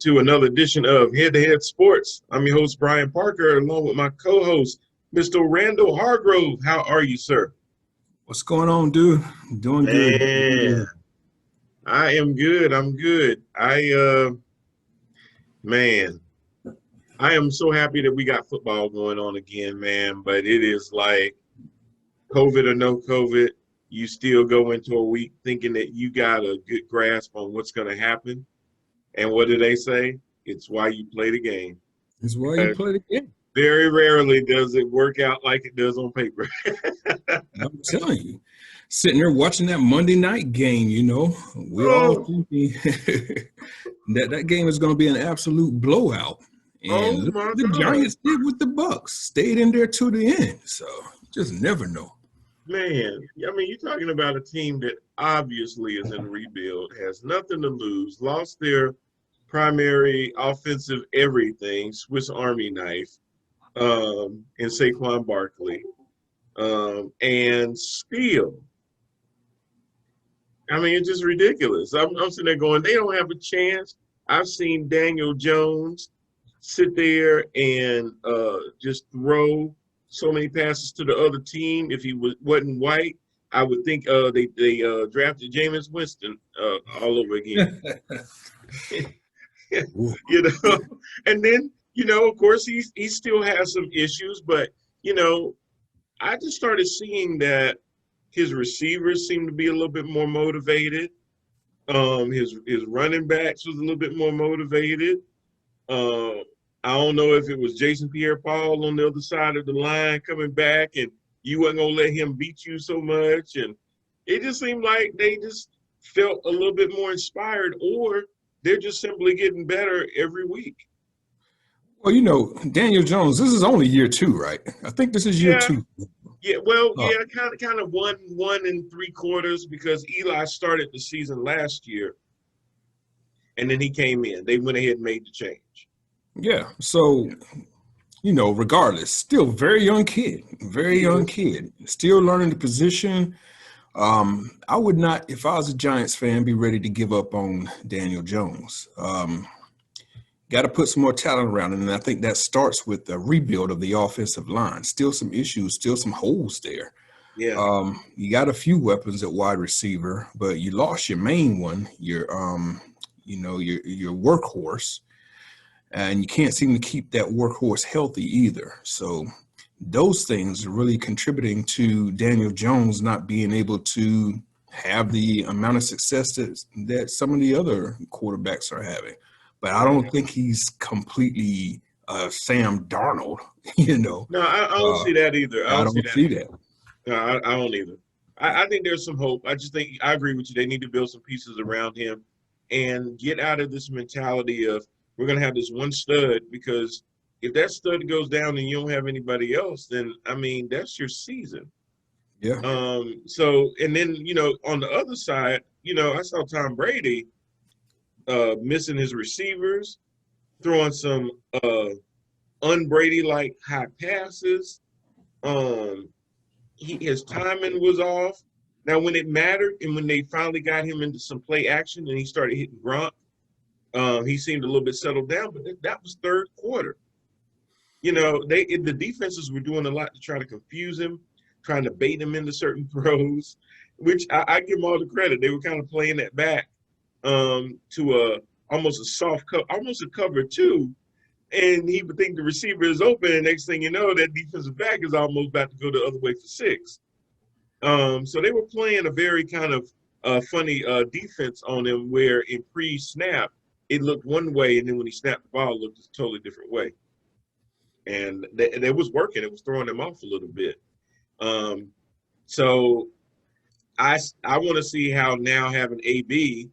to another edition of Head to Head Sports. I'm your host, Brian Parker, along with my co-host, Mr. Randall Hargrove. How are you, sir? What's going on, dude? Doing good. Doing Man, good. I am good. I'm good. Man, I am so happy that we got football going on again, man. But it is like COVID or no COVID, you still go into a week thinking that you got a good grasp on what's going to happen. And what do they say? It's why you play the game. That's why you play the game. Very rarely does it work out like it does on paper. I'm telling you. Sitting there watching that Monday night game, we're all thinking that game is going to be an absolute blowout. And Oh look my what the God. Giants did with the Bucks. Stayed in there to the end. So just never know. Man, I mean, you're talking about a team that obviously is in rebuild, has nothing to lose, lost their primary offensive everything, Swiss Army knife, in Saquon Barkley. And still, I mean, it's just ridiculous. I'm sitting there going, they don't have a chance. I've seen Daniel Jones sit there and just throw so many passes to the other team. If he wasn't white, I would think they drafted Jameis Winston all over again. You know, and then of course he still has some issues, but I just started seeing that his receivers seem to be a little bit more motivated. His running backs was a little bit more motivated. I don't know if it was Jason Pierre-Paul on the other side of the line coming back and you wasn't going to let him beat you so much. And it just seemed like they just felt a little bit more inspired, or they're just simply getting better every week. Well, Daniel Jones, this is only year 2, right? I think this is year 2. Yeah, well, kind of 1 3/4 because Eli started the season last year and then he came in. They went ahead and made the change. Yeah. So, regardless, still very young kid, still learning the position. I would not, if I was a Giants fan, be ready to give up on Daniel Jones. Got to put some more talent around him, and I think that starts with the rebuild of the offensive line. Still some issues, still some holes there. Yeah. You got a few weapons at wide receiver, but you lost your main one, your workhorse. And you can't seem to keep that workhorse healthy either. So those things are really contributing to Daniel Jones not being able to have the amount of success that some of the other quarterbacks are having. But I don't think he's completely Sam Darnold, No, I don't see that either. I don't see that. No, I don't either. I think there's some hope. I just think I agree with you. They need to build some pieces around him and get out of this mentality of we're going to have this one stud, because if that stud goes down and you don't have anybody else, then, I mean, that's your season. Yeah. So, and then, on the other side, I saw Tom Brady missing his receivers, throwing some un-Brady-like high passes. His timing was off. Now, when it mattered and when they finally got him into some play action and he started hitting Gronk, he seemed a little bit settled down, but that was third quarter. The defenses were doing a lot to try to confuse him, trying to bait him into certain throws, which I give them all the credit. They were kind of playing that back to almost a soft cover, almost a cover 2, and he would think the receiver is open, and next thing you know, that defensive back is almost about to go the other way for 6. So they were playing a very kind of funny defense on him, where in pre-snap, it looked one way, and then when he snapped the ball, it looked a totally different way. And it was working. It was throwing them off a little bit. So I want to see how now having AB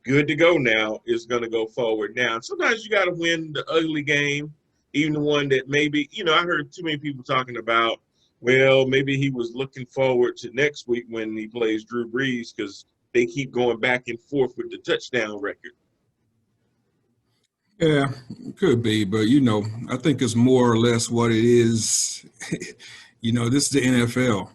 good to go now is going to go forward now. And sometimes you got to win the ugly game, even the one that maybe, I heard too many people talking about, well, maybe he was looking forward to next week when he plays Drew Brees because they keep going back and forth with the touchdown record. Yeah, could be, but I think it's more or less what it is. This is the NFL.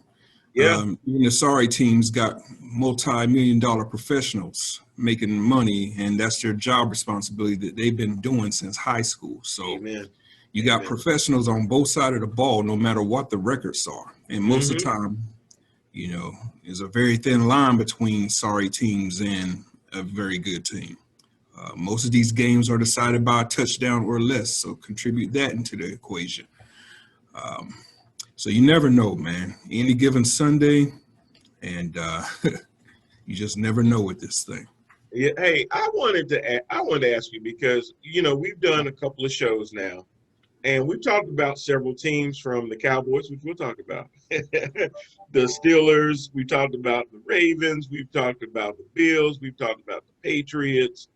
Yeah. Even the sorry teams got multi-million-dollar professionals making money, and that's their job responsibility that they've been doing since high school. So Amen. you got Amen. professionals on both sides of the ball, no matter what the records are. And most of the Mm-hmm. time, there's a very thin line between sorry teams and a very good team. Most of these games are decided by a touchdown or less, so contribute that into the equation. Um, so you never know, man. Any given Sunday, and you just never know with this thing. Yeah. Hey, I wanted to ask you because we've done a couple of shows now, and we've talked about several teams from the Cowboys, which we'll talk about. The Steelers, we talked about the Ravens, we've talked about the Bills, we've talked about the Patriots.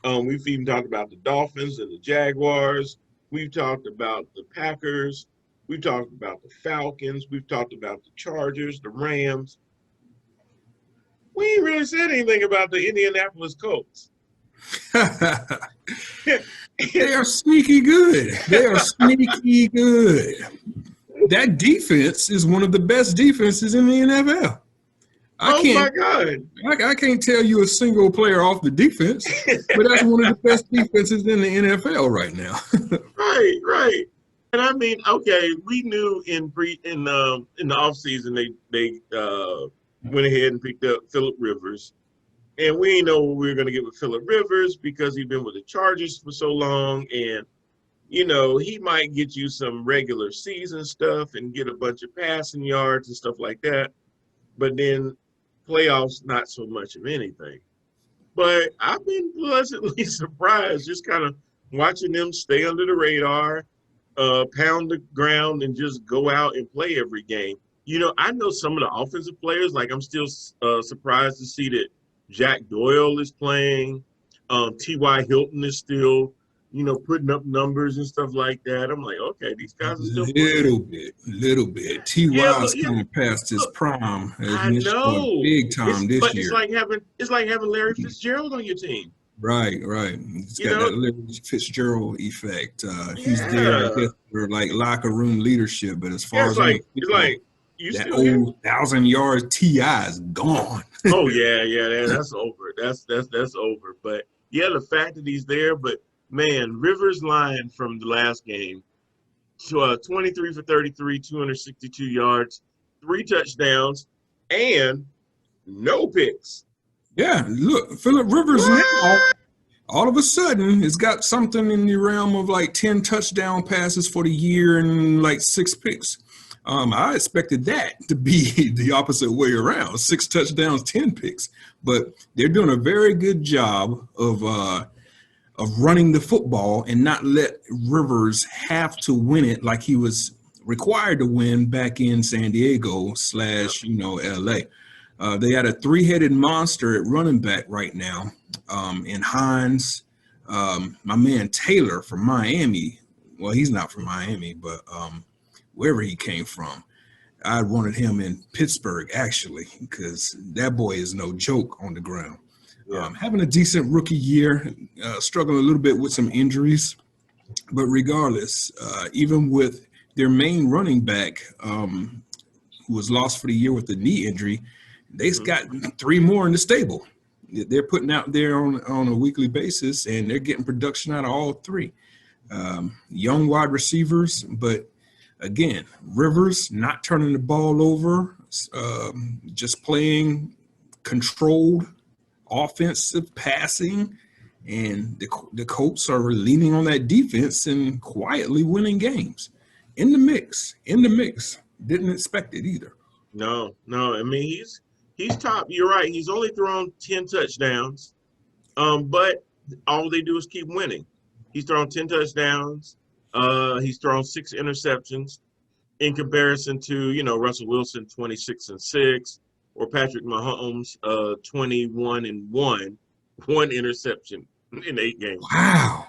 We've even talked about the Dolphins and the Jaguars. We've talked about the Packers. We've talked about the Falcons. We've talked about the Chargers, the Rams. We ain't really said anything about the Indianapolis Colts. They are sneaky good. They are sneaky good. That defense is one of the best defenses in the NFL. I Oh my can't God. I can't tell you a single player off the defense, but that's one of the best defenses in the NFL right now. Right, right. And I mean, okay, we knew in the offseason they went ahead and picked up Phillip Rivers. And we didn't know what we were gonna get with Phillip Rivers because he'd been with the Chargers for so long. And he might get you some regular season stuff and get a bunch of passing yards and stuff like that. But then playoffs, not so much of anything. But I've been pleasantly surprised just kind of watching them stay under the radar, pound the ground, and just go out and play every game. I know some of the offensive players, like I'm still surprised to see that Jack Doyle is playing. T.Y. Hilton is still, putting up numbers and stuff like that. I'm like, okay, these guys are still playing. Little bit. Yeah, Ty is yeah, kind of past his look, prime, has I missed know. big time this But it's year. like having Larry Fitzgerald on your team. Right, right. It's You got that know, little Fitzgerald effect. He's there, I yeah. guess, for like locker room leadership. But as Yeah, far it's as on the like field, you that still here? old 1,000 yards Ti is gone. Oh yeah, yeah, that's over. That's over. But yeah, the fact that he's there, but man, Rivers line from the last game, 23 for 33, 262 yards, 3 touchdowns, and no picks. Yeah, look, Phillip Rivers now What? all of a sudden has got something in the realm of like 10 touchdown passes for the year and like 6 picks. I expected that to be the opposite way around, 6 touchdowns, 10 picks. But they're doing a very good job of running the football and not let Rivers have to win it like he was required to win back in San Diego Yeah. slash LA. They got a three-headed monster at running back right now in Hines. My man Taylor from Miami. Well, he's not from Miami, but wherever he came from. I wanted him in Pittsburgh, actually, because that boy is no joke on the ground. Yeah. Having a decent rookie year, struggling a little bit with some injuries. But regardless, even with their main running back, who was lost for the year with the knee injury, they've Hmm. got 3 more in the stable. They're putting out there on a weekly basis, and they're getting production out of all 3. Young wide receivers, but again, Rivers not turning the ball over, just playing controlled offensive passing, and the Colts are leaning on that defense and quietly winning games. In the mix, in the mix. Didn't expect it either. No, no. I mean, he's top. You're right. He's only thrown 10 touchdowns. But all they do is keep winning. He's thrown 10 touchdowns. He's thrown 6 interceptions in comparison to, Russell Wilson 26-6 or Patrick Mahomes 21-1, 1 interception in 8 games. Wow.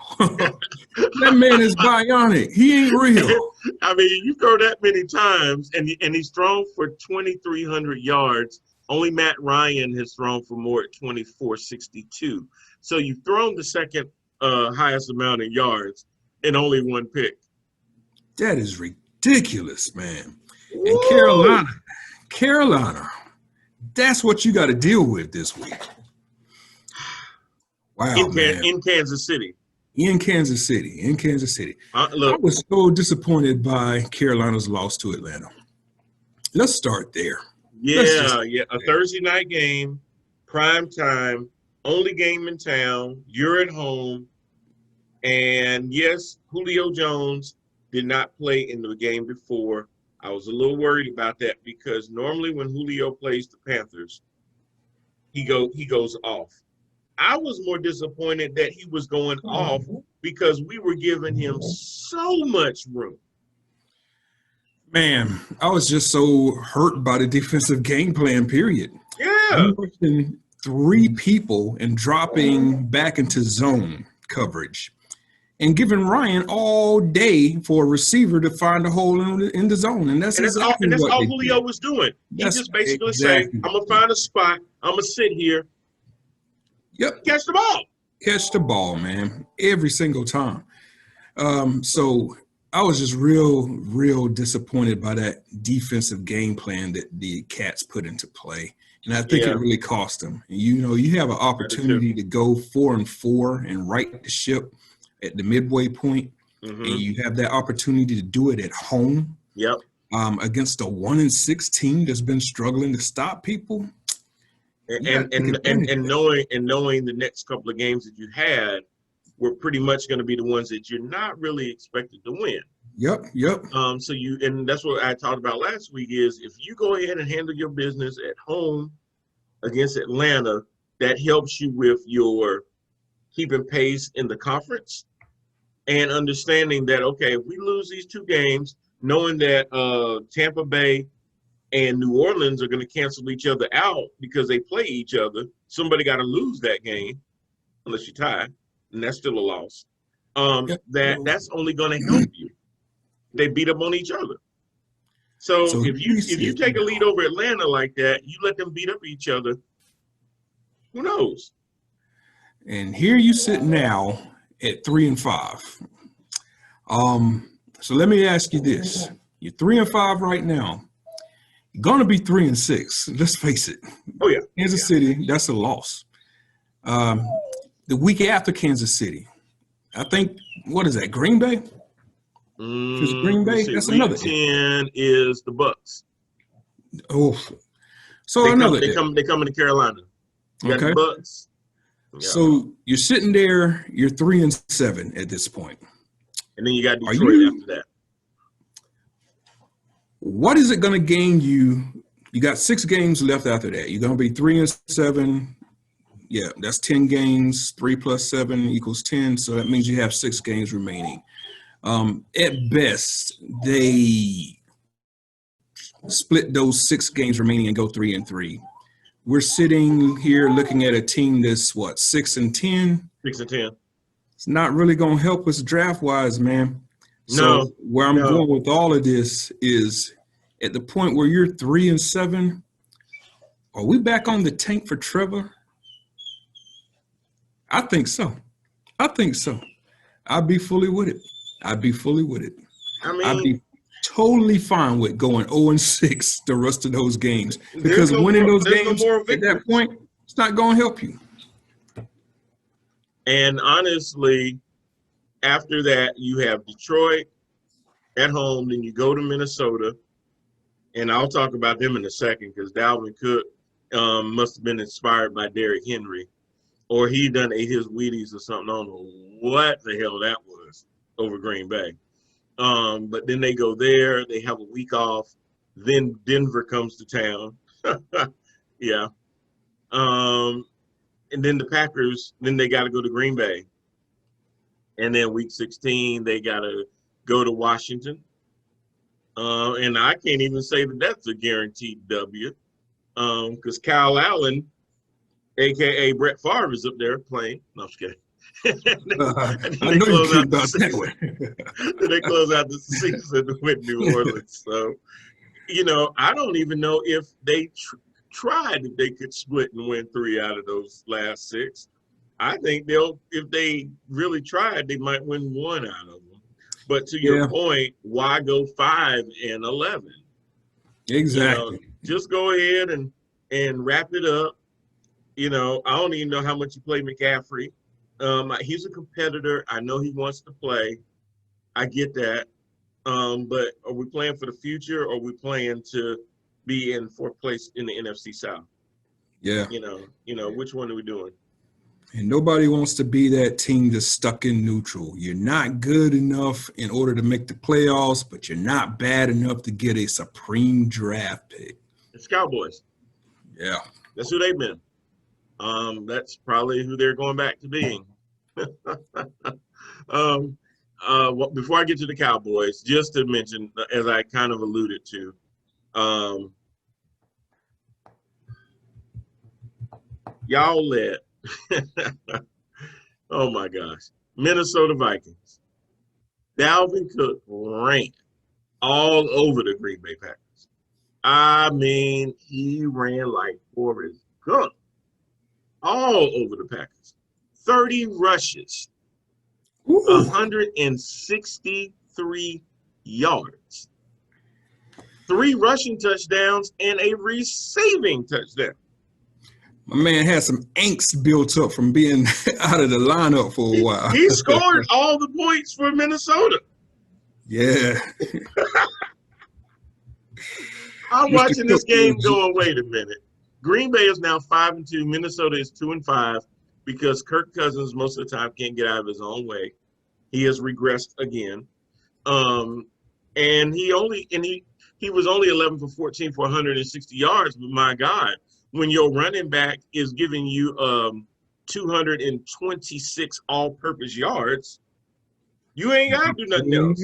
That man is bionic. He ain't real. I mean, you throw that many times, and he's thrown for 2,300 yards. Only Matt Ryan has thrown for more at 2,462. So you've thrown the second highest amount of yards and only 1 pick. That is ridiculous, man. And Woo! Carolina. That's what you got to deal with this week. Wow, man. In Kansas City. In Kansas City. Look, I was so disappointed by Carolina's loss to Atlanta. Let's start there. Yeah. A Thursday night game, prime time, only game in town. You're at home. And yes, Julio Jones did not play in the game before. I was a little worried about that because normally when Julio plays the Panthers, he goes off. I was more disappointed that he was going off because we were giving him so much room. Man, I was just so hurt by the defensive game plan, period. Yeah. Pushing 3 people and dropping back into zone coverage and giving Ryan all day for a receiver to find a hole in the zone. And that's all Julio was doing. He just basically said, I'm going to find a spot. I'm going to sit here. Yep. Catch the ball. Catch the ball, man, every single time. So I was just real disappointed by that defensive game plan that the Cats put into play. And I think it really cost them. You have an opportunity to go 4-4 and right the ship at the midway point, and you have that opportunity to do it at home. Yep. Against a 1-6 team that's been struggling to stop people. And knowing the next couple of games that you had were pretty much going to be the ones that you're not really expected to win. Yep. So and that's what I talked about last week is if you go ahead and handle your business at home against Atlanta, that helps you with your keeping pace in the conference and understanding that, okay, if we lose these 2 games, knowing that Tampa Bay and New Orleans are going to cancel each other out because they play each other. Somebody got to lose that game, unless you tie, and that's still a loss. That's only going to help you. They beat up on each other. So if you take a lead over Atlanta like that, you let them beat up each other. Who knows? And here you sit now at 3-5. So let me ask you this: you're 3-5 right now. Going to be 3-6. Let's face it. Oh yeah, Kansas City. That's a loss. The week after Kansas City, I think. What is that? Green Bay. Is Green Bay? That's another. Week 10 is the Bucks. Oh, so they come into Carolina. You got the Bucks. Yeah. So you're sitting there. You're 3-7 at this point, and then you got Detroit after that. What is it going to gain you? You got 6 games left after that. You're going to be 3-7. Yeah, that's 10 games. 3 + 7 = 10. So that means you have 6 games remaining. At best, they split those 6 games remaining and go 3-3. We're sitting here looking at a team that's 6-10. 6-10. It's not really going to help us draft-wise, man. So where I'm going with all of this is at the point where you're 3-7, are we back on the tank for Trevor? I think so. I'd be fully with it. I mean, I'd be totally fine with going 0-6 the rest of those games because winning those games at that point, it's not going to help you. And honestly, after that, you have Detroit at home, then you go to Minnesota, and I'll talk about them in a second because Dalvin Cook must have been inspired by Derrick Henry, or he done ate his Wheaties or something. I don't know what the hell that was over Green Bay. But then they go there, they have a week off, then Denver comes to town. Yeah. And then the Packers, then they got to go to Green Bay. And then week 16, they got to go to Washington. And I can't even say that that's a guaranteed W because Kyle Allen, a.k.a. Brett Favre, is up there playing. No, I'm just kidding. I know you can't about that way. They close out the season with New Orleans. So, I don't even know if they tried if they could split and win 3 out of those last 6. I think if they really tried, they might win 1 out of them. But to your point, why go 5-11? Exactly. Just go ahead and wrap it up. You know, I don't even know how much you play McCaffrey. He's a competitor. I know he wants to play. I get that. But are we playing for the future, or are we playing to be in fourth place in the NFC South? Yeah. Which one are we doing? And nobody wants to be that team that's stuck in neutral. You're not good enough in order to make the playoffs, but you're not bad enough to get a supreme draft pick. It's Cowboys. Yeah. That's who they've been. That's probably who they're going back to being. Before I get to the Cowboys, just to mention, as I kind of alluded to, y'all let oh my gosh, Minnesota Vikings. Dalvin Cook ran all over the Green Bay Packers. I mean, he ran like Forrest Gump all over the Packers. 30 rushes, 163 yards, 3 rushing touchdowns, and a receiving touchdown. My man had some angst built up from being out of the lineup for a while. He scored all the points for Minnesota. Yeah. I'm watching this game going, wait a minute. Green Bay is now 5-2. Minnesota is 2-5 because Kirk Cousins most of the time can't get out of his own way. He has regressed again. And he was only 11 for 14 for 160 yards, but my God, when your running back is giving you 226 all-purpose yards, you ain't got to do nothing else.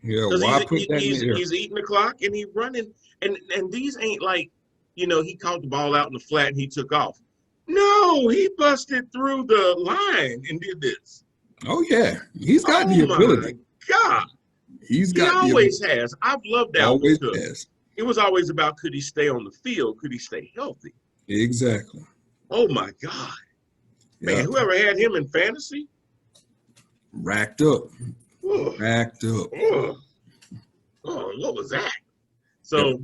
Yeah, why put that in there? He's eating the clock and he's running. And these ain't like, he caught the ball out in the flat and he took off. No, he busted through the line and did this. Oh, yeah. He's got the ability. God. He always has. I've loved that. Always has. It was always about, could he stay on the field? Could he stay healthy? Exactly. Oh, my God. Man, whoever had him in fantasy? Racked up. Racked up. Oh, what was that? So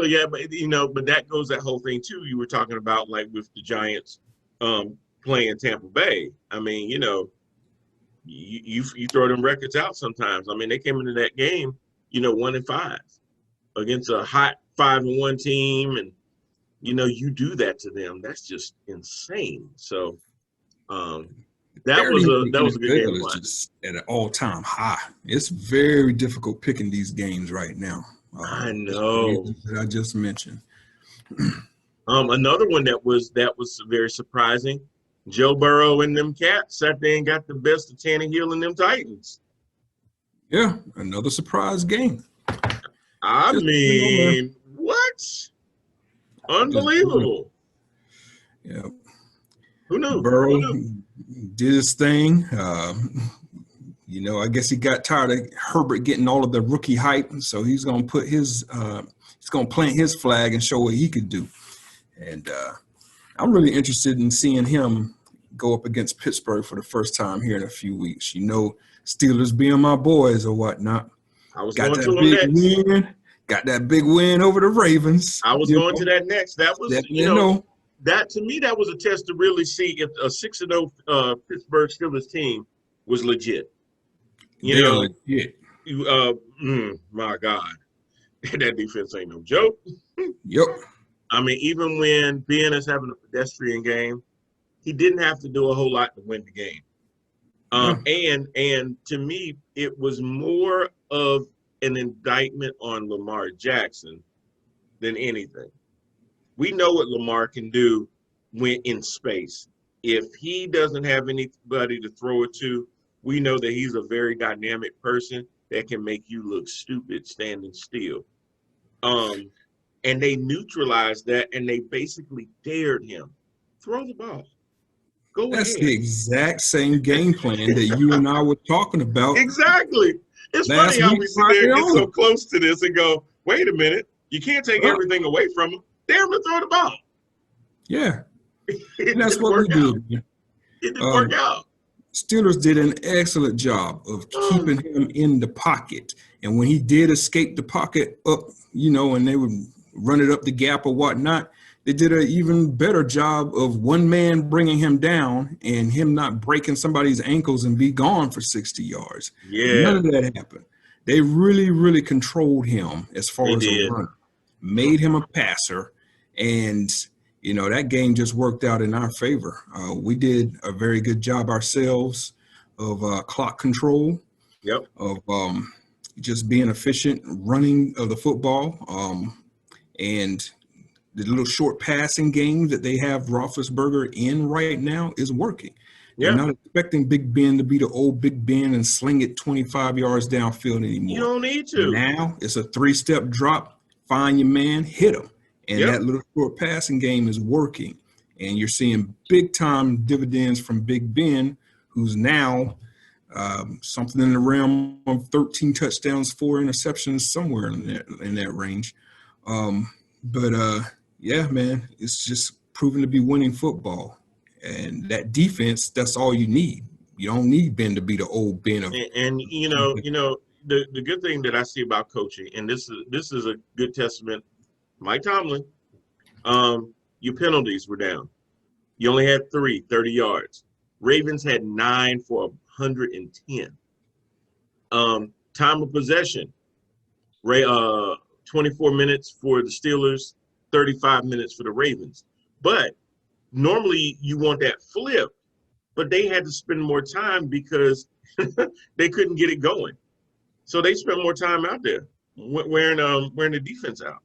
yeah, but that goes that whole thing too. You were talking about like with the Giants playing Tampa Bay. I mean, you throw them records out sometimes. I mean, they came into that game, 1-5 against a hot 5-1 team, and you do that to them. That's just insane. So that was a good game. Just at an all-time high. It's very difficult picking these games right now. I know. That I just mentioned. Another one that was very surprising. Joe Burrow and them Cats sat there and got the best of Tannehill and them Titans. Yeah, another surprise game. I mean, what? Unbelievable. Yeah. Who knew? Burrow did his thing. I guess he got tired of Herbert getting all of the rookie hype, so he's gonna put he's gonna plant his flag and show what he could do. And I'm really interested in seeing him go up against Pittsburgh for the first time here in a few weeks. Steelers being my boys or whatnot. I was got going that to big next. Win. Got that big win over the Ravens. I was going to that next. That was that to me that was a test to really see if a 6-0 Pittsburgh Steelers team was legit. Legit. My God, that defense ain't no joke. Yep. I mean, even when Ben is having a pedestrian game, he didn't have to do a whole lot to win the game. And to me, it was more of an indictment on Lamar Jackson than anything. We know what Lamar can do when in space. If he doesn't have anybody to throw it to, we know that he's a very dynamic person that can make you look stupid standing still. And they neutralized that, and they basically dared him. Throw the ball. Go That's ahead. The exact same game plan that you and I were talking about. Exactly. It's funny how we sit there and get so close to this and go, wait a minute, you can't take everything away from him. Dare him to throw the ball. Yeah. And that's what we did. It didn't work out. Steelers did an excellent job of keeping him in the pocket. And when he did escape the pocket up, and they would run it up the gap or whatnot. They did an even better job of one man bringing him down and him not breaking somebody's ankles and be gone for 60 yards. None Yeah, of that happened. They really, really controlled him as far they as a did. runner, made him a passer, and that game just worked out in our favor. We did a very good job ourselves of clock control, Yep. of just being efficient running of the football, and the little short passing game that they have Roethlisberger in right now is working. They're Yeah. not expecting Big Ben to be the old Big Ben and sling it 25 yards downfield You anymore. don't need to. Now it's a 3-step drop, find your man, hit him. And Yep. that little short passing game is working. And you're seeing big time dividends from Big Ben, who's now something in the realm of 13 touchdowns, 4 interceptions, somewhere in that range. But yeah, man, it's just proven to be winning football. And that defense, that's all you need. You don't need Ben to be the old Ben of. And the good thing that I see about coaching, and this is a good testament, Mike Tomlin. Your penalties were down. You only had 30 yards. Ravens had 9 for 110. Time of possession, 24 minutes for the Steelers, 35 minutes for the Ravens. But normally you want that flip, but they had to spend more time because they couldn't get it going. So they spent more time out there wearing the defense out.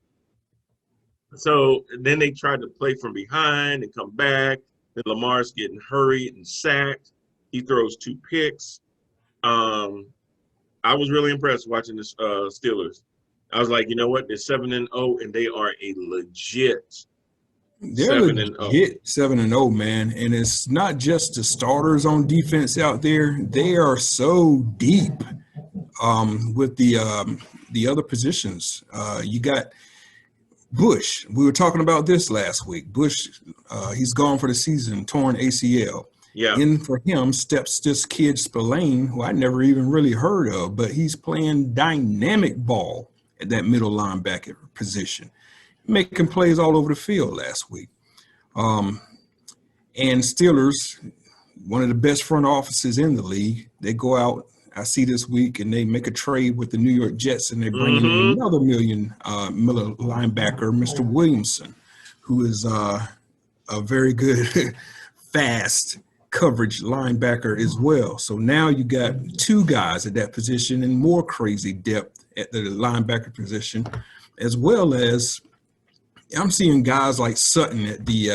So then they tried to play from behind and come back. Then Lamar's getting hurried and sacked. He throws 2 picks. I was really impressed watching the Steelers. I was like, you know what? They're 7-0, and they are a legit They're 7-0. legit 7-0, man. And it's not just the starters on defense out there. They are so deep with the other positions. You got Bush. We were talking about this last week. Bush, he's gone for the season, torn ACL. Yeah. In for him steps this kid Spillane, who I never even really heard of, but he's playing dynamic ball at that middle linebacker position, making plays all over the field last week. And Steelers, one of the best front offices in the league, they go out, I see this week, and they make a trade with the New York Jets, and they bring in another million linebacker, Mr. Williamson, who is a very good, fast coverage linebacker as well. So now you got 2 guys at that position and more crazy depth at the linebacker position, as well as I'm seeing guys like Sutton at the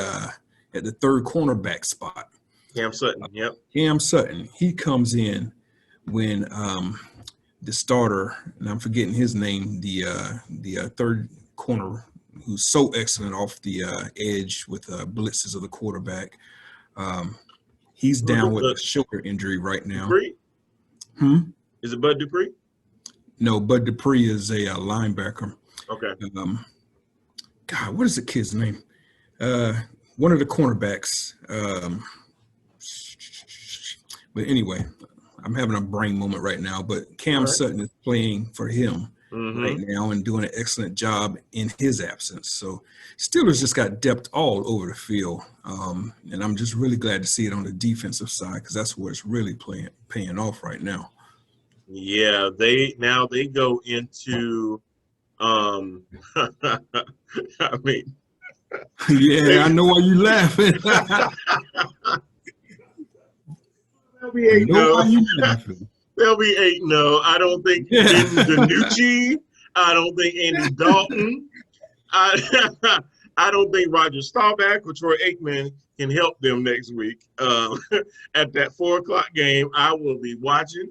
3rd cornerback spot. Cam Sutton, yep. Cam Sutton, he comes in when the starter, and I'm forgetting his name, the 3rd corner, who's so excellent off the edge with blitzes of the quarterback. He's down with a shoulder injury right now. Dupree? Is it Bud Dupree? No, Bud Dupree is a linebacker. Okay. God, what is the kid's name? One of the cornerbacks. But anyway, I'm having a brain moment right now. But Cam Sutton is playing for him right now and doing an excellent job in his absence. So Steelers just got depth all over the field. And I'm just really glad to see it on the defensive side, because that's where it's really paying off right now. Yeah, they go into I mean, yeah, I know why you laughing. They'll be 8-0. They'll be 8-0. I don't think Ben DiNucci. I don't think Andy Dalton. I don't think Roger Staubach or Troy Aikman can help them next week. At that 4:00 game, I will be watching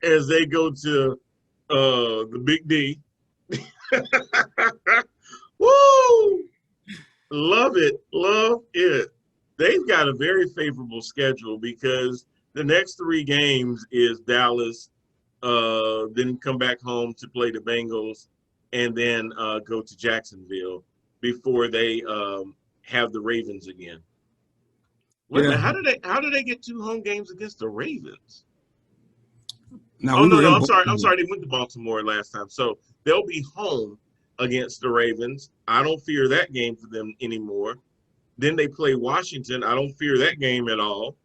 as they go to the Big D. Woo! Love it. Love it. They've got a very favorable schedule because the next 3 games is Dallas, then come back home to play the Bengals, and then go to Jacksonville before they have the Ravens again. Yeah. How do they get 2 home games against the Ravens? Now, I'm sorry. They went to Baltimore last time, so they'll be home. against the Ravens. I don't fear that game for them anymore. Then they play Washington. I don't fear that game at all.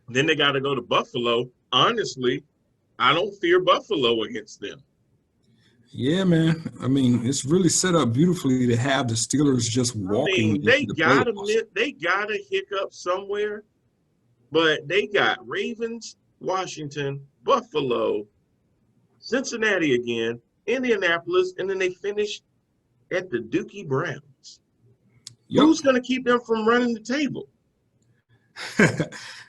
Then they got to go to Buffalo. Honestly, I don't fear Buffalo against them. Yeah, man. I mean, it's really set up beautifully to have the Steelers just walking into They the playoffs. got a hiccup somewhere, but they got Ravens, Washington, Buffalo, Cincinnati again, Indianapolis, and then they finish at the Dookie Browns. Yep. Who's going to keep them from running the table?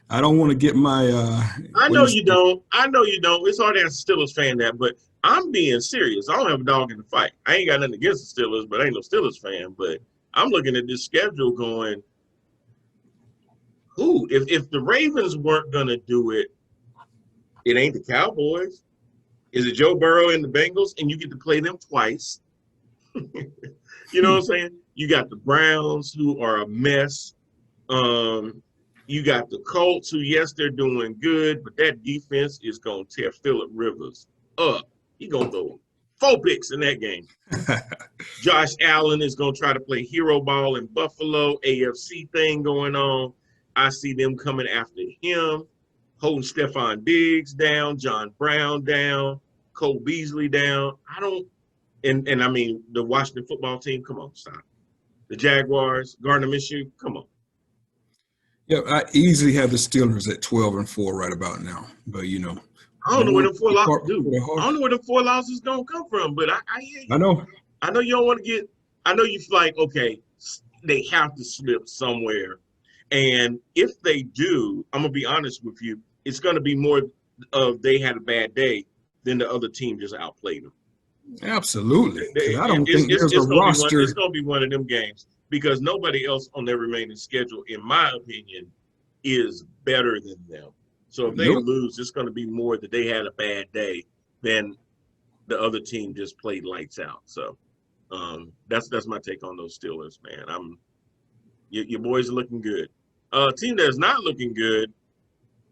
I don't want to get my. I know you don't. It's hard to ask a Steelers fan that, but I'm being serious. I don't have a dog in the fight. I ain't got nothing against the Steelers, but I ain't no Steelers fan. But I'm looking at this schedule going, who? If the Ravens weren't going to do it, it ain't the Cowboys. Is it Joe Burrow and the Bengals? And you get to play them twice. You know what I'm saying? You got the Browns, who are a mess. You got the Colts, who, yes, they're doing good, but that defense is going to tear Phillip Rivers up. He's going to throw 4 picks in that game. Josh Allen is going to try to play hero ball in Buffalo, AFC thing going on. I see them coming after him, holding Stephon Diggs down, John Brown down, Cole Beasley down. And I mean, the Washington football team, come on, stop. The Jaguars, Gardner Minshew, come on. Yeah, I easily have the Steelers at 12-4 right about now. But I don't know where the 4 losses do. I don't know where the 4 losses gonna come from. But I hear you. I know. I know you don't want to get. I know you like, okay, they have to slip somewhere, and if they do, I'm gonna be honest with you, it's gonna be more of they had a bad day than the other team just outplayed them. Absolutely. I don't think there's a roster. It's gonna be one of them games. Because nobody else on their remaining schedule, in my opinion, is better than them. So if they lose, it's going to be more that they had a bad day than the other team just played lights out. So that's my take on those Steelers, man. Your boys are looking good. Team that's not looking good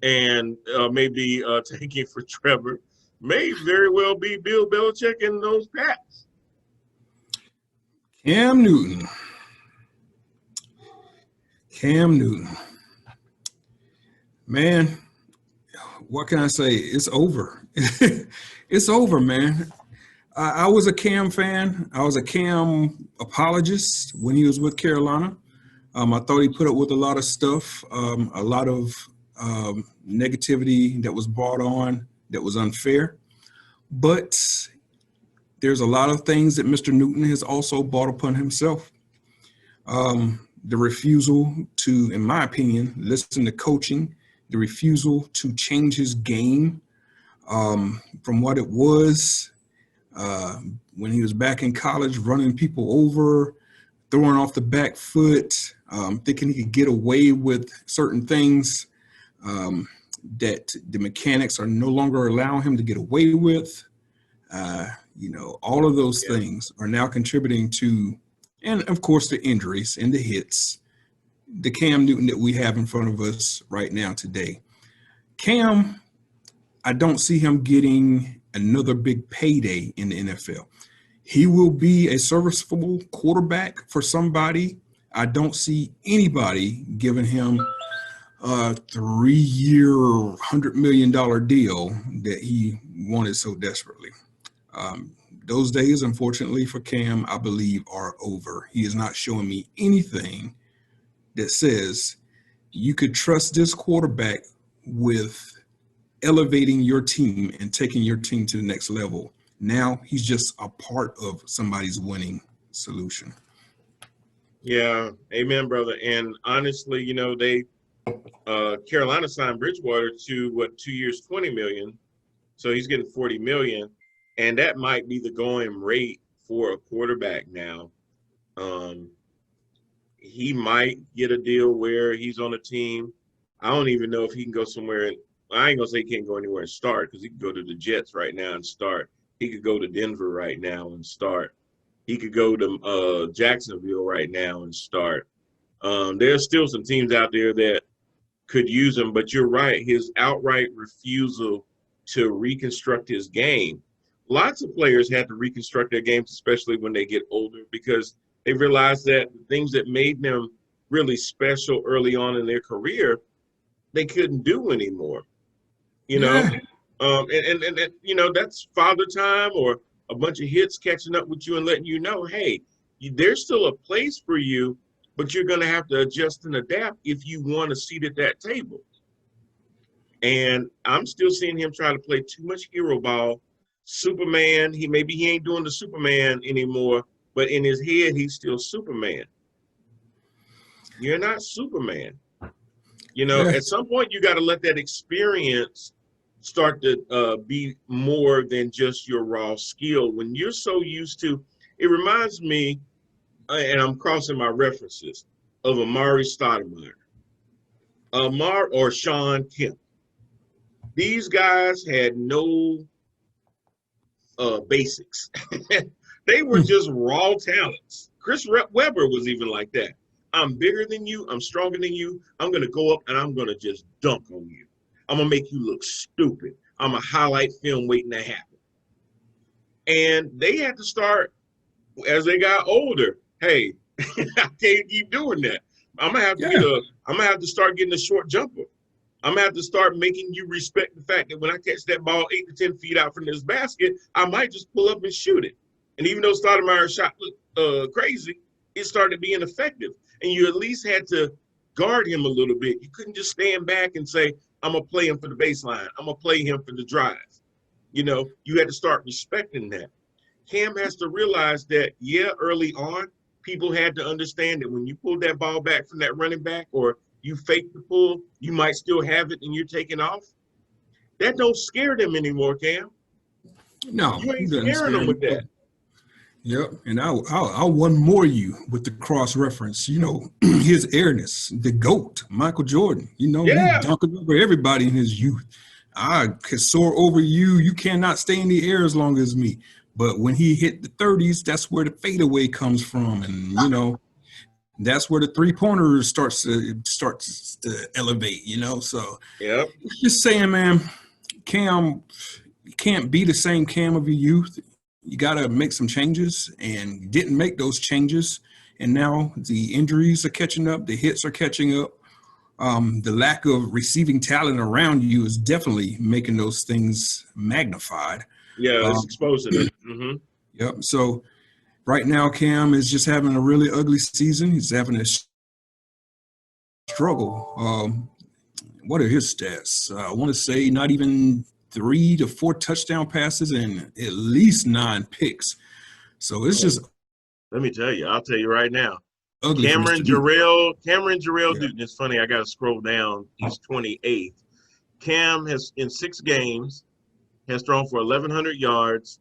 and maybe taking for Trevor may very well be Bill Belichick and those Pats. Cam Newton. Man, what can I say? It's over. It's over, man. I was a Cam fan. I was a Cam apologist when he was with Carolina. I thought he put up with a lot of stuff, a lot of negativity that was brought on that was unfair. But there's a lot of things that Mr. Newton has also brought upon himself. The refusal to, in my opinion, listen to coaching, the refusal to change his game from what it was when he was back in college, running people over, throwing off the back foot, thinking he could get away with certain things that the mechanics are no longer allowing him to get away with. All of those things are now contributing to, and of course, the injuries and the hits, the Cam Newton that we have in front of us right now today. Cam, I don't see him getting another big payday in the NFL. He will be a serviceable quarterback for somebody. I don't see anybody giving him a 3-year, $100 million deal that he wanted so desperately. Those days, unfortunately for Cam, I believe are over. He is not showing me anything that says you could trust this quarterback with elevating your team and taking your team to the next level. Now he's just a part of somebody's winning solution. Yeah, amen, brother. And honestly, they Carolina signed Bridgewater to 2 years, $20 million. So he's getting $40 million. And that might be the going rate for a quarterback now. He might get a deal where he's on a team. I don't even know if he can go somewhere. I ain't going to say he can't go anywhere and start, because he could go to the Jets right now and start. He could go to Denver right now and start. He could go to Jacksonville right now and start. There's still some teams out there that could use him, but you're right. His outright refusal to reconstruct his game. lots of players had to reconstruct their games, especially when they get older, because they realize that the things that made them really special early on in their career, they couldn't do anymore. You know, Yeah. and you know, that's father time or a bunch of hits catching up with you and letting you know, hey, there's still a place for you, but you're going to have to adjust and adapt if you want a seat at that table. And I'm still seeing him try to play too much hero ball. Superman, he ain't doing the Superman anymore, but in his head, he's still Superman. You're not Superman. You know, Yeah. at some point, you got to let that experience start to be more than just your raw skill. When you're so used to, it reminds me, and I'm crossing my references, of Amari Stoudemire, or Sean Kemp. These guys had no basics. They were Hmm. just raw talents. Chris Webber was even like that. I'm bigger than you. I'm stronger than you. I'm going to go up and I'm going to just dunk on you. I'm going to make you look stupid. I'm a highlight film waiting to happen. And they had to start as they got older. Hey, I can't keep doing that. I'm gonna have to Yeah. I'm gonna have to start getting a short jumper. I'm gonna have to start making you respect the fact that when I catch that ball 8 to 10 feet out from this basket, I might just pull up and shoot it. And even though Stoudemire's shot looked crazy, it started being effective. And you at least had to guard him a little bit. You couldn't just stand back and say, I'm gonna play him for the baseline. I'm gonna play him for the drive. You know, you had to start respecting that. Cam has to realize that, yeah, early on, people had to understand that when you pull that ball back from that running back or you fake the pull, you might still have it and you're taking off. That don't scare them anymore, Cam. No, You he ain't doesn't scaring scare them me. with that. Yep, and I'll one more you with the cross reference. You know, his airness, the GOAT, Michael Jordan. You know, he Yeah, dunked over everybody in his youth. I could soar over you. You cannot stay in the air as long as me. But when he hit the 30s, that's where the fadeaway comes from, and you know, that's where the 3-pointer starts to elevate. You know, so yep, just saying, man, Cam, you can't be the same Cam of your youth. You got to make some changes, and didn't make those changes. And now the injuries are catching up, the hits are catching up. The lack of receiving talent around you is definitely making those things magnified. yeah, it's Um, exposing it. Hmm. yep. So right now, Cam is just having a really ugly season. He's having a struggle. What are his stats? I want to say not even 3 to 4 touchdown passes and at least 9 picks. So it's Oh, just let me tell you, I'll tell you right now. ugly for Mr. D. Cameron Jarrell Yeah. Newton. It's funny, I gotta scroll down. He's 28th. Cam has in 6 games has thrown for 1,100 yards,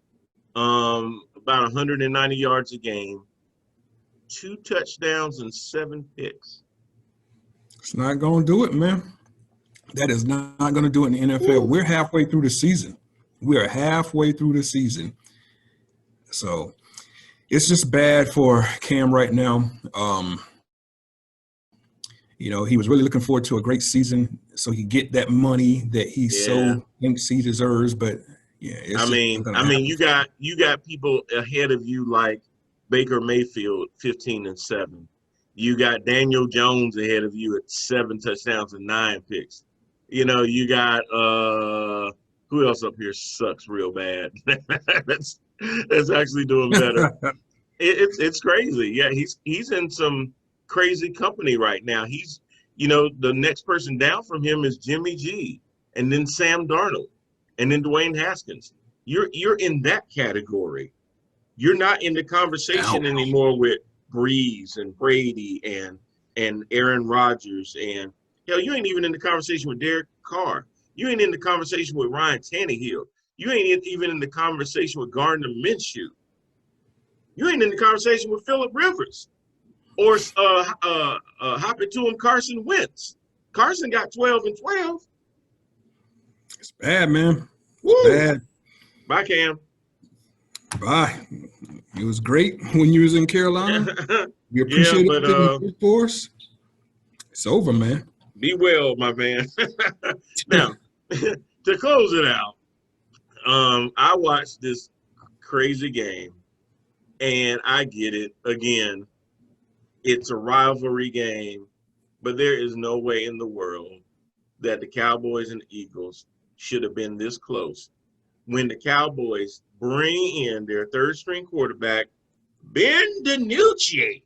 about 190 yards a game, 2 touchdowns and 7 picks. It's not going to do it, man. That is not going to do it in the NFL. Woo. We're halfway through the season. We are halfway through the season. So it's just bad for Cam right now. You know, he was really looking forward to a great season so he get that money that he Yeah. so thinks he deserves. But yeah, it's just not going to happen. You got people ahead of you like Baker Mayfield, 15-7. You got Daniel Jones ahead of you at 7 touchdowns and 9 picks. You know, you got who else up here sucks real bad? that's that's actually doing better. It's crazy. Yeah, he's in some crazy company right now. He's, you know, the next person down from him is Jimmy G, and then Sam Darnold, and then Dwayne Haskins. You're in that category. You're not in the conversation Ouch. anymore with Breeze and Brady and Aaron Rodgers, and hell, you ain't even in the conversation with Derek Carr. You ain't in the conversation with Ryan Tannehill. You ain't even in the conversation with Gardner Minshew. You ain't in the conversation with Phillip Rivers or hopping to him Carson Wentz. Carson got 12-12. It's bad, man. It's Woo! bad. Bye, Cam. Bye. It was great when you was in Carolina. We Yeah, appreciate but everything you did for us. It's over, man. be well, my man. Now, to close it out, I watched this crazy game. And I get it. Again, it's a rivalry game, but there is no way in the world that the Cowboys and the Eagles should have been this close when the Cowboys bring in their third string quarterback, Ben DiNucci.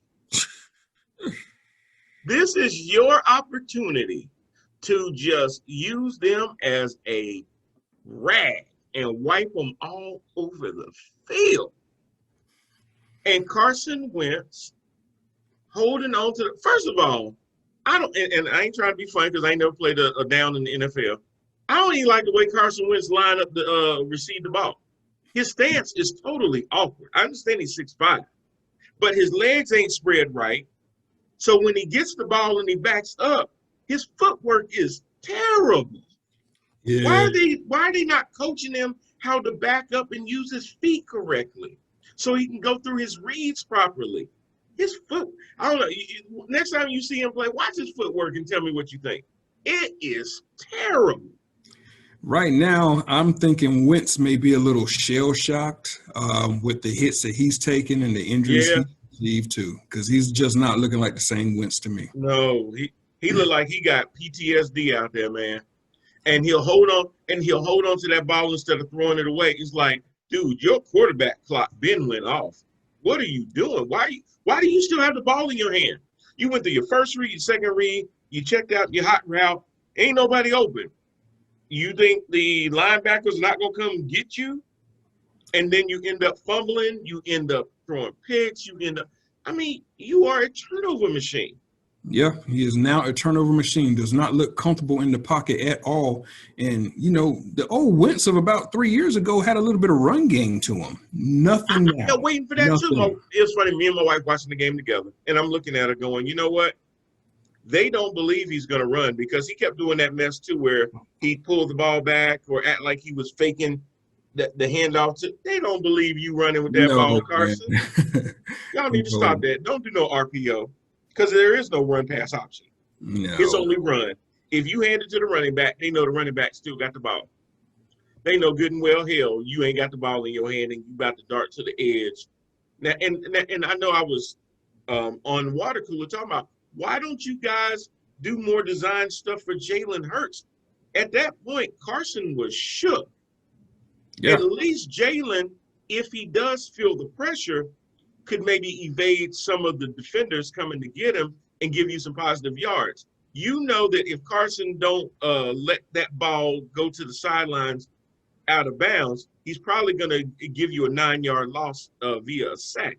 This is your opportunity to just use them as a rag and wipe them all over the field. And Carson Wentz holding on to the, first of all, I don't, and I ain't trying to be funny because I ain't never played a down in the NFL. I don't even like the way Carson Wentz line up to receive the ball. His stance is totally awkward. I understand he's 6'5", but his legs ain't spread right. So when he gets the ball and he backs up, his footwork is terrible. Yeah. Why are they not coaching him how to back up and use his feet correctly so he can go through his reads properly? His foot, I don't know. Next time you see him play, watch his footwork and tell me what you think. It is terrible. Right now, I'm thinking Wentz may be a little shell-shocked with the hits that he's taken and the injuries he's received too, because he's just not looking like the same Wentz to me. No, he looked like he got PTSD out there, man. And he'll hold on to that ball instead of throwing it away. It's like, dude, your quarterback clock been went off. What are you doing? Why do you still have the ball in your hand? You went through your first read, your second read, you checked out your hot route, ain't nobody open. You think the linebackers are not going to come get you? And then you end up fumbling, you end up throwing picks, you are a turnover machine. Yeah, he is now a turnover machine, does not look comfortable in the pocket at all. And, the old Wentz of about 3 years ago had a little bit of run game to him. Nothing now. I'm waiting for that too. It was funny, me and my wife watching the game together, and I'm looking at her going, you know what? They don't believe he's going to run because he kept doing that mess too where he pulled the ball back or act like he was faking the handoff. They don't believe you running with that ball, Carson. Y'all need to stop that. Don't do no RPO because there is no run-pass option. No. It's only run. If you hand it to the running back, they know the running back still got the ball. They know good and well, hell, you ain't got the ball in your hand and you about to dart to the edge. Now, and I know I was on water cooler talking about, why don't you guys do more design stuff for Jalen Hurts? At that point, Carson was shook. Yeah. At least Jalen, if he does feel the pressure, could maybe evade some of the defenders coming to get him and give you some positive yards. You know that if Carson don't let that ball go to the sidelines out of bounds, he's probably going to give you a 9-yard loss via a sack.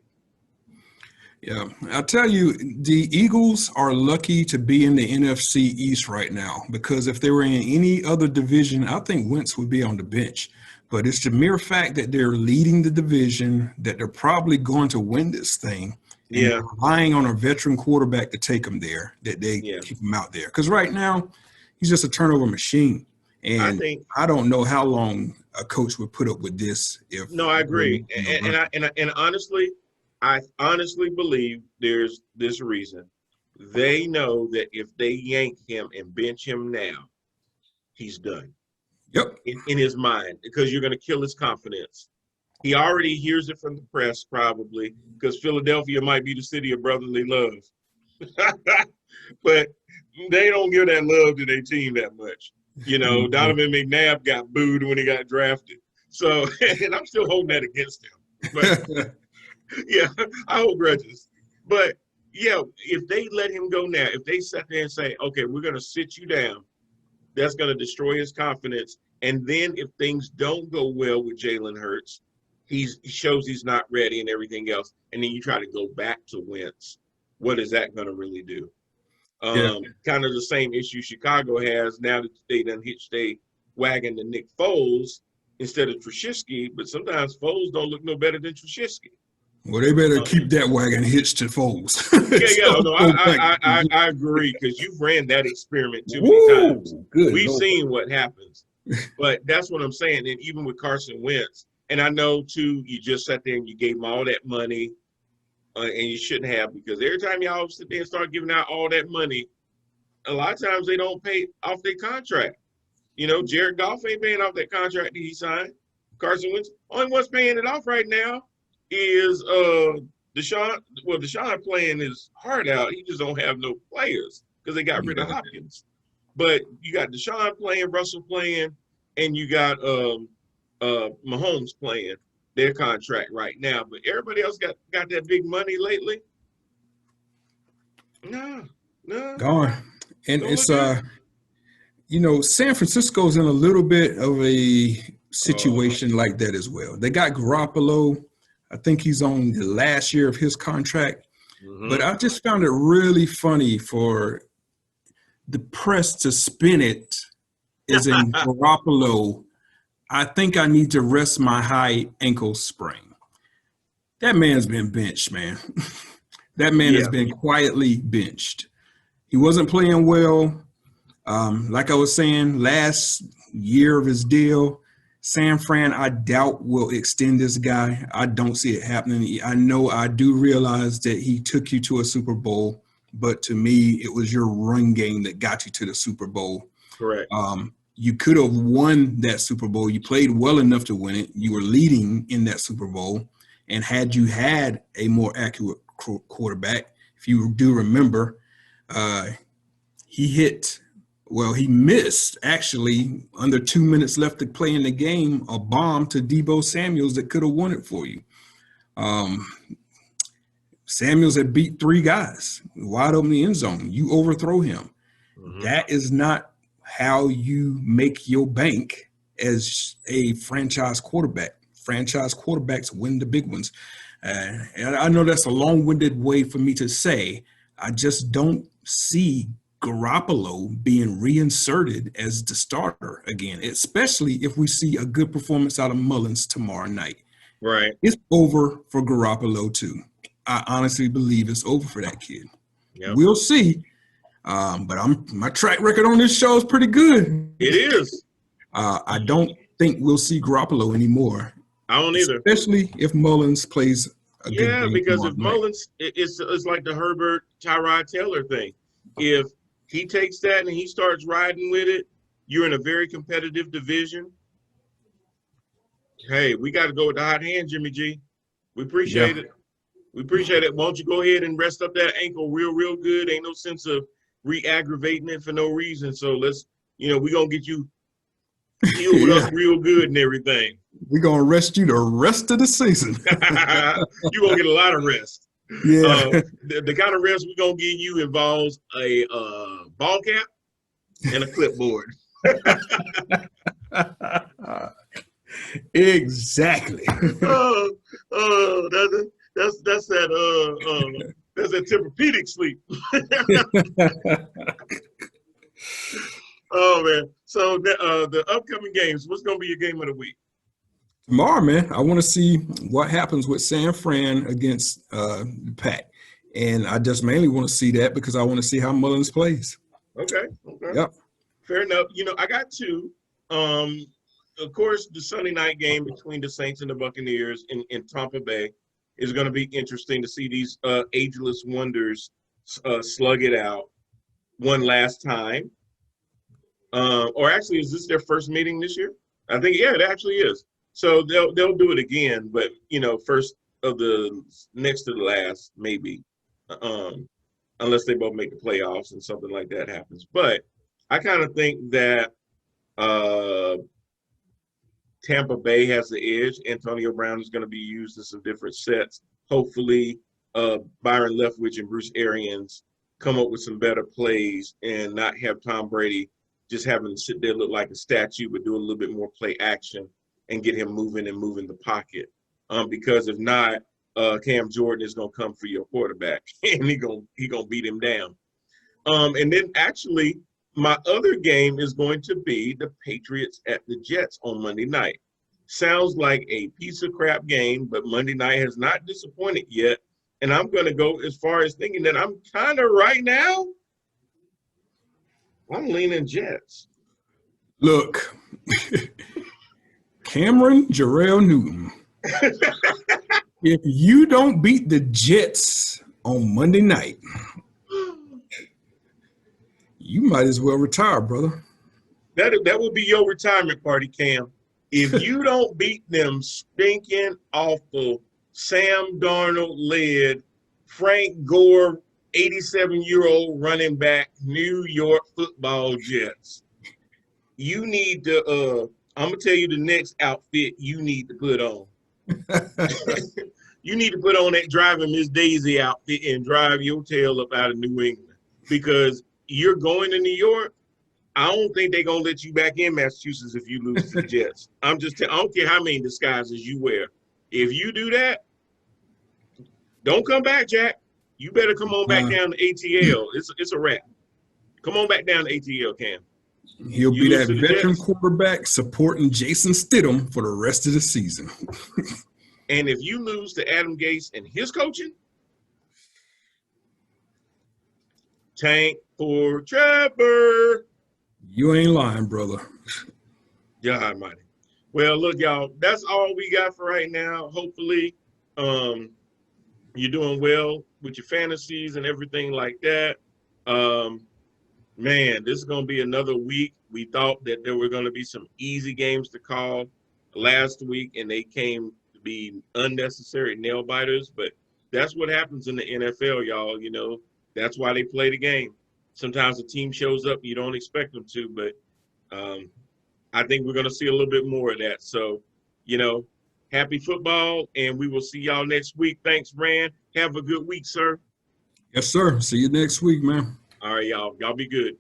Yeah, I tell you, the Eagles are lucky to be in the NFC East right now because if they were in any other division, I think Wentz would be on the bench. But it's the mere fact that they're leading the division, that they're probably going to win this thing, and relying on a veteran quarterback to take them there, that they keep him out there. Because right now, he's just a turnover machine. And I don't know how long a coach would put up with this. I agree. And honestly, I honestly believe there's this reason. They know that if they yank him and bench him now, he's done. Yep. In his mind, because you're going to kill his confidence. He already hears it from the press, probably, because Philadelphia might be the city of brotherly love. But they don't give that love to their team that much. Donovan McNabb got booed when he got drafted. So, and I'm still holding that against him. But yeah, I hold grudges. But yeah, if they let him go now, if they sit there and say, okay, we're going to sit you down, that's going to destroy his confidence. And then if things don't go well with Jalen Hurts, he shows he's not ready and everything else, and then you try to go back to Wentz, what is that going to really do? Kind of the same issue Chicago has now that they done hitched a wagon to Nick Foles instead of Trubisky, but sometimes Foles don't look no better than Trubisky. Well, they better keep that wagon hitched to Foles. I agree because you've ran that experiment too many times. We've seen what happens. But that's what I'm saying. And even with Carson Wentz, and I know, too, you just sat there and you gave him all that money, and you shouldn't have, because every time y'all sit there and start giving out all that money, a lot of times they don't pay off their contract. Jared Goff ain't paying off that contract that he signed. Carson Wentz. Only one's paying it off right now is Deshaun. Well, Deshaun playing his heart out. He just don't have no players because they got rid of Hopkins. But you got Deshaun playing, Russell playing, and you got Mahomes playing their contract right now. But everybody else got that big money lately. No. Gone. And it's San Francisco's in a little bit of a situation like that as well. They got Garoppolo. I think he's on the last year of his contract. Mm-hmm. But I just found it really funny for the press to spin it as in Garoppolo. I think I need to rest my high ankle sprain. That man's been benched, man. That man has been quietly benched. He wasn't playing well. Like I was saying, last year of his deal, San Fran, I doubt will extend this guy. I don't see it happening. I do realize that he took you to a Super Bowl, but to me, it was your run game that got you to the Super Bowl. Correct. You could have won that Super Bowl. You played well enough to win it. You were leading in that Super Bowl. And had you had a more accurate quarterback, if you do remember, he missed actually under 2 minutes left to play in the game, a bomb to Deebo Samuels that could have won it for you. Samuels had beat 3 guys wide open in the end zone. You overthrow him. Mm-hmm. That is not how you make your bank as a franchise quarterback. Franchise quarterbacks win the big ones. And I know that's a long-winded way for me to say, I just don't see Garoppolo being reinserted as the starter again, especially if we see a good performance out of Mullins tomorrow night. Right. It's over for Garoppolo too. I honestly believe it's over for that kid. Yep. We'll see. But my track record on this show is pretty good. It is. I don't think we'll see Garoppolo anymore. I don't either. Especially if Mullins plays a good game. Because if Mullins, it's like the Herbert Tyrod Taylor thing. If he takes that and he starts riding with it, you're in a very competitive division. Hey, we got to go with the hot hand, Jimmy G. We appreciate it. We appreciate it. Why don't you go ahead and rest up that ankle real good. Ain't no sense of re-aggravating it for no reason. So let's, we're going to get you healed with us real good and everything. We're going to rest you the rest of the season. You're going to get a lot of rest. Yeah. The kind of rest we're going to give you involves a ball cap and a clipboard. Exactly. That's that Tempur-Pedic sleep. Oh man! So the upcoming games. What's going to be your game of the week? Tomorrow, man. I want to see what happens with San Fran against Pack, and I just mainly want to see that because I want to see how Mullins plays. Okay. Yep. Fair enough. I got 2. Of course, the Sunday night game between the Saints and the Buccaneers in Tampa Bay is going to be interesting to see these ageless wonders slug it out one last time. Or actually, is this their first meeting this year? I think, it actually is. So they'll do it again, but, first of the next to the last, maybe, unless they both make the playoffs and something like that happens. But I kind of think that Tampa Bay has the edge. Antonio Brown is going to be used in some different sets. Hopefully, Byron Leftwich and Bruce Arians come up with some better plays and not have Tom Brady just having to sit there look like a statue, but do a little bit more play action and get him moving the pocket. Because if not, Cam Jordan is going to come for your quarterback and he gonna beat him down. And then actually, my other game is going to be the Patriots at the Jets on Monday night. Sounds like a piece of crap game, but Monday night has not disappointed yet. And I'm going to go as far as thinking that I'm kind of right now, I'm leaning Jets. Look, Cameron Jarrell Newton, if you don't beat the Jets on Monday night, you might as well retire, brother. That will be your retirement party, Cam. If you don't beat them stinking awful Sam Darnold led Frank Gore 87-year-old running back New York Football Jets, you need to I'm gonna tell you the next outfit you need to put on. You need to put on that driving Miss Daisy outfit and drive your tail up out of New England, because you're going to New York. I don't think they're gonna let you back in Massachusetts if you lose to the Jets. I don't care how many disguises you wear. If you do that, don't come back, Jack. You better come on back down to ATL. It's a wrap. Come on back down to ATL, Cam. He'll be that veteran quarterback supporting Jason Stidham for the rest of the season. And if you lose to Adam Gase and his coaching, tank for Trevor. You ain't lying, brother. God almighty. Well, look, y'all, that's all we got for right now. Hopefully, you're doing well with your fantasies and everything like that. Man, this is going to be another week. We thought that there were going to be some easy games to call last week, and they came to be unnecessary nail biters. But that's what happens in the NFL, y'all. You know, that's why they play the game. Sometimes a team shows up, you don't expect them to, but I think we're going to see a little bit more of that. So, you know, happy football, and we will see y'all next week. Thanks, Rand. Have a good week, sir. Yes, sir. See you next week, man. All right, y'all. Y'all be good.